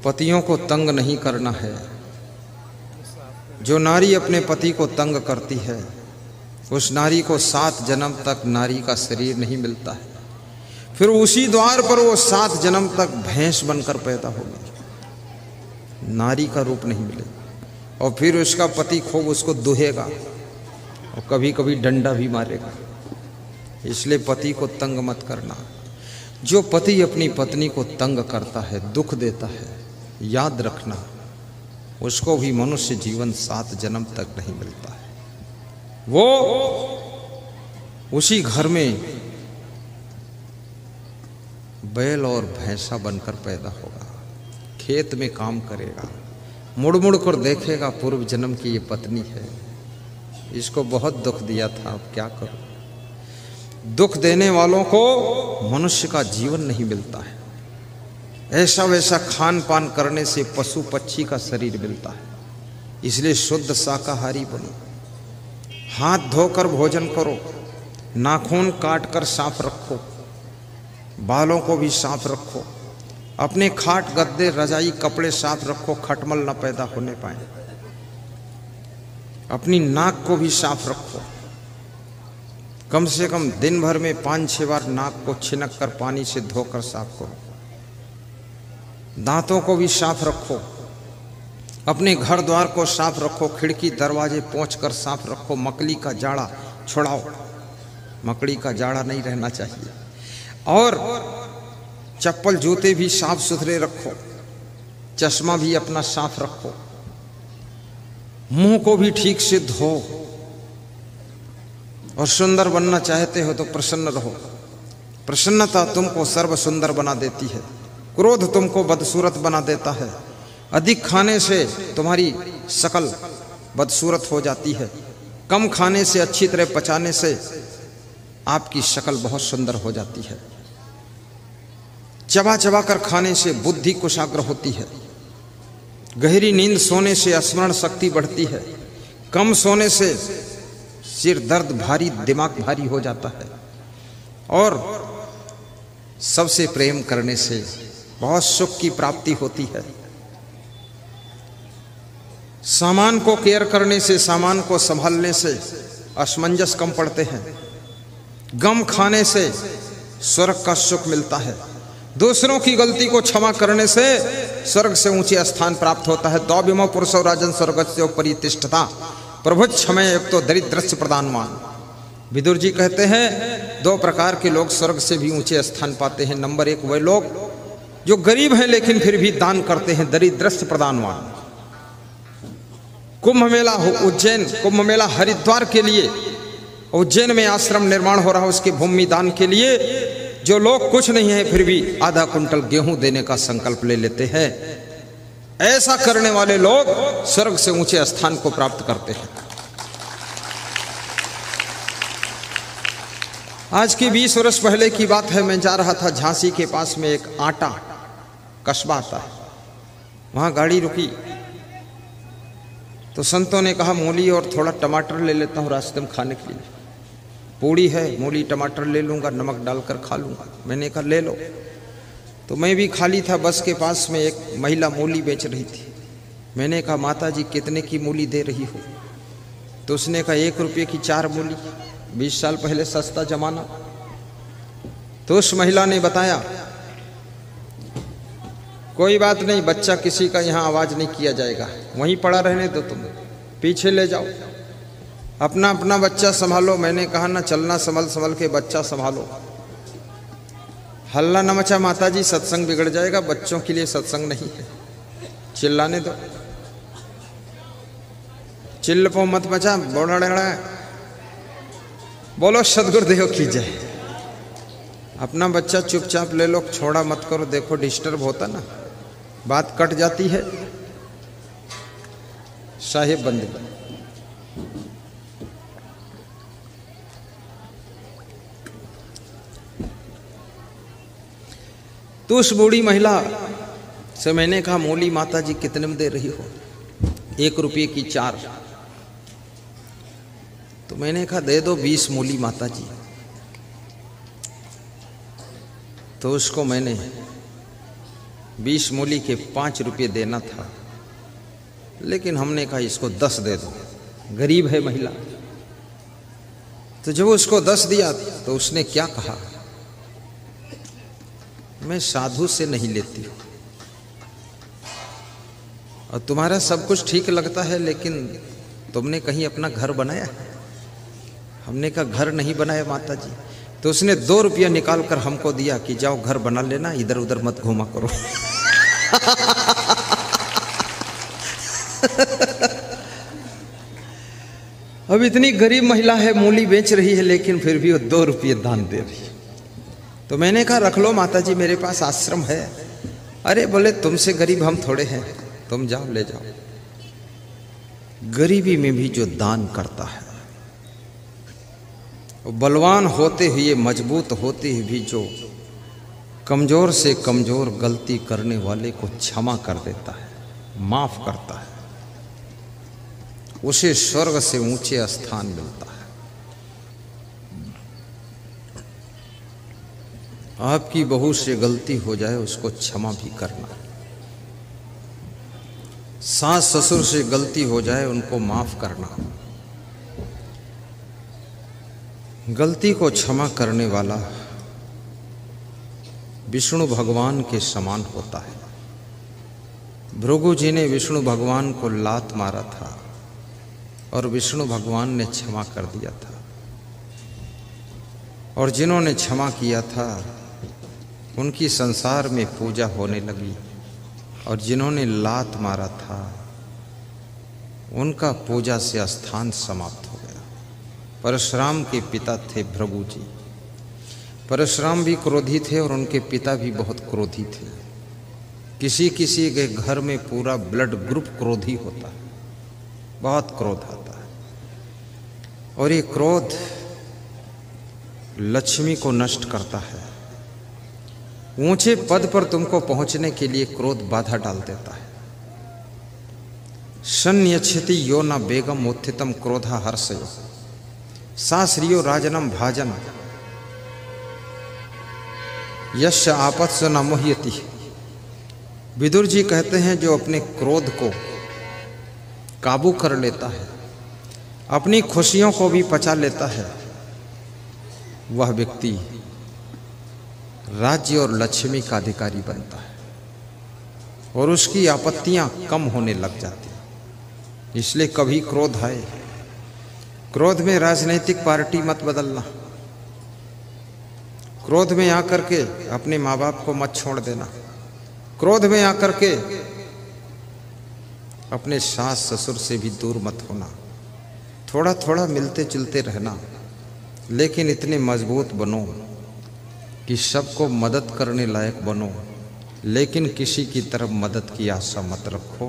पतियों को तंग नहीं करना है। जो नारी अपने पति को तंग करती है उस नारी को 7 जन्म तक नारी का शरीर नहीं मिलता है। फिर उसी द्वार पर वो 7 जन्म तक भैंस बनकर पैदा होगी, नारी का रूप नहीं मिलेगा। और फिर उसका पति खूब उसको दुहेगा और कभी कभी डंडा भी मारेगा। इसलिए पति को तंग मत करना। जो पति अपनी पत्नी को तंग करता है, दुख देता है, याद रखना उसको भी मनुष्य जीवन 7 जन्म तक नहीं मिलता है। वो उसी घर में बैल और भैंसा बनकर पैदा होगा, खेत में काम करेगा, मुड़ मुड़ कर देखेगा पूर्व जन्म की ये पत्नी है, इसको बहुत दुख दिया था, अब क्या करूं। दुख देने वालों को मनुष्य का जीवन नहीं मिलता है। ऐसा वैसा खान पान करने से पशु पक्षी का शरीर मिलता है। इसलिए शुद्ध शाकाहारी बनो, हाथ धोकर भोजन करो, नाखून काट कर साफ रखो, बालों को भी साफ रखो, अपने खाट गद्दे रजाई कपड़े साफ रखो, खटमल न पैदा होने पाए। अपनी नाक को भी साफ रखो, कम से कम दिन भर में 5-6 बार नाक को छिनक कर पानी से धोकर साफ करो। दांतों को भी साफ रखो, अपने घर द्वार को साफ रखो, खिड़की दरवाजे पोंछकर साफ रखो। मकड़ी का जाड़ा छुड़ाओ, मकड़ी का जाड़ा नहीं रहना चाहिए। और चप्पल जूते भी साफ सुथरे रखो, चश्मा भी अपना साफ रखो, मुंह को भी ठीक से धो। और सुंदर बनना चाहते हो तो प्रसन्न रहो। प्रसन्नता तुमको सर्व सुंदर बना देती है, क्रोध तुमको बदसूरत बना देता है। अधिक खाने से तुम्हारी शकल बदसूरत हो जाती है, कम खाने से, अच्छी तरह पचाने से आपकी शकल बहुत सुंदर हो जाती है। चबा चबा कर खाने से बुद्धि कुशाग्र होती है। गहरी नींद सोने से स्मरण शक्ति बढ़ती है। कम सोने से सिर दर्द भारी, दिमाग भारी हो जाता है। और सबसे प्रेम करने से बहुत सुख की प्राप्ति होती है। सामान को केयर करने से, सामान को संभालने से असमंजस कम पड़ते हैं। गम खाने से स्वर्ग का सुख मिलता है। दूसरों की गलती को क्षमा करने से स्वर्ग से ऊंचे स्थान प्राप्त होता है। द्वौविमो पुरुषो राजन स्वर्गस्य परितिष्ठता प्रभु क्षमय एक तो दरिद्रस्य प्रदानवान। विदुर जी कहते हैं 2 प्रकार के लोग स्वर्ग से भी ऊंचे स्थान पाते हैं। नंबर 1 वे लोग जो गरीब हैं लेकिन फिर भी दान करते हैं, दरिद्रस्य प्रदानवान। कुंभ मेला हो उज्जैन, कुंभ मेला हरिद्वार के लिए उज्जैन में आश्रम निर्माण हो रहा है, उसके भूमि दान के लिए जो लोग कुछ नहीं है फिर भी आधा कुंटल गेहूं देने का संकल्प ले लेते हैं। ऐसा करने वाले लोग स्वर्ग से ऊंचे स्थान को प्राप्त करते हैं। आज की 20 वर्ष पहले की बात है। मैं जा रहा था झांसी के पास में एक आटा कस्बा आता है, वहां गाड़ी रुकी तो संतों ने कहा मूली और थोड़ा टमाटर ले लेता हूँ रास्ते में खाने के लिए। पूड़ी है, मूली टमाटर ले लूँगा, नमक डालकर खा लूँगा। मैंने कहा ले लो। तो मैं भी खाली था, बस के पास में एक महिला मूली बेच रही थी। मैंने कहा माता जी कितने की मूली दे रही हो? तो उसने कहा 1 रुपये की 4 मूली। 20 साल पहले सस्ता जमाना। तो उस महिला ने बताया कोई बात नहीं, बच्चा किसी का यहाँ आवाज़ नहीं किया जाएगा, वहीं पड़ा रहने दो, तुम पीछे ले जाओ, अपना अपना बच्चा संभालो। मैंने कहा ना, चलना संभल संभल के बच्चा संभालो, हल्ला न मचा माता जी, सत्संग बिगड़ जाएगा, बच्चों के लिए सत्संग नहीं है, चिल्लाने दो। चिल्ल पो मत मचा, बोला बोलो सदगुरुदेव की जय। अपना बच्चा चुपचाप ले लो, छोड़ा मत करो। देखो डिस्टर्ब होता ना, बात कट जाती है। साहिब बंदे तो उस बूढ़ी महिला से मैंने कहा मूली माता जी कितने में दे रही हो? 1 रुपये की 4। तो मैंने कहा दे दो 20 मूली माता जी। तो उसको मैंने 20 मूली के 5 रुपये देना था, लेकिन हमने कहा इसको 10 दे दो, गरीब है महिला। तो जब उसको 10 दिया तो उसने क्या कहा, मैं साधु से नहीं लेती हूँ और तुम्हारा सब कुछ ठीक लगता है, लेकिन तुमने कहीं अपना घर बनाया है? हमने कहा घर नहीं बनाया माता जी। तो उसने 2 रुपया निकाल कर हमको दिया कि जाओ घर बना लेना, इधर उधर मत घूमा करो। अब इतनी गरीब महिला है, मूली बेच रही है, लेकिन फिर भी वो 2 रुपये दान दे रही है। तो मैंने कहा रख लो माता जी, मेरे पास आश्रम है। अरे बोले तुमसे गरीब हम थोड़े हैं, तुम जाओ ले जाओ। गरीबी में भी जो दान करता है, बलवान होते हुए, मजबूत होते हुए भी जो कमजोर से कमजोर गलती करने वाले को क्षमा कर देता है, माफ करता है, उसे स्वर्ग से ऊंचे स्थान मिलता है। आपकी बहू से गलती हो जाए उसको क्षमा भी करना, सास ससुर से गलती हो जाए उनको माफ करना। गलती को क्षमा करने वाला विष्णु भगवान के समान होता है। भृगु जी ने विष्णु भगवान को लात मारा था और विष्णु भगवान ने क्षमा कर दिया था, और जिन्होंने क्षमा किया था उनकी संसार में पूजा होने लगी, और जिन्होंने लात मारा था उनका पूजा से स्थान समाप्त हो गया। परशुराम के पिता थे भृगु जी। परशुराम भी क्रोधी थे और उनके पिता भी बहुत क्रोधी थे। किसी किसी के घर में पूरा ब्लड ग्रुप क्रोधी होता है, बहुत क्रोध आता है, और ये क्रोध लक्ष्मी को नष्ट करता है। ऊंचे पद पर तुमको पहुंचने के लिए क्रोध बाधा डाल देता है। संयच्छति यो न बेगम उत्थितम क्रोधा हर्षयो सा श्रियो राजनम भाजन यश आपत्स न मुह्यति। विदुर जी कहते हैं जो अपने क्रोध को काबू कर लेता है, अपनी खुशियों को भी पचा लेता है, वह व्यक्ति राज्य और लक्ष्मी का अधिकारी बनता है और उसकी आपत्तियां कम होने लग जाती हैं। इसलिए कभी क्रोध आए, क्रोध में राजनीतिक पार्टी मत बदलना, क्रोध में आकर के अपने माँ बाप को मत छोड़ देना, क्रोध में आकर के अपने सास ससुर से भी दूर मत होना। थोड़ा थोड़ा मिलते जुलते रहना, लेकिन इतने मजबूत बनो कि सबको मदद करने लायक बनो, लेकिन किसी की तरफ मदद की आशा मत रखो।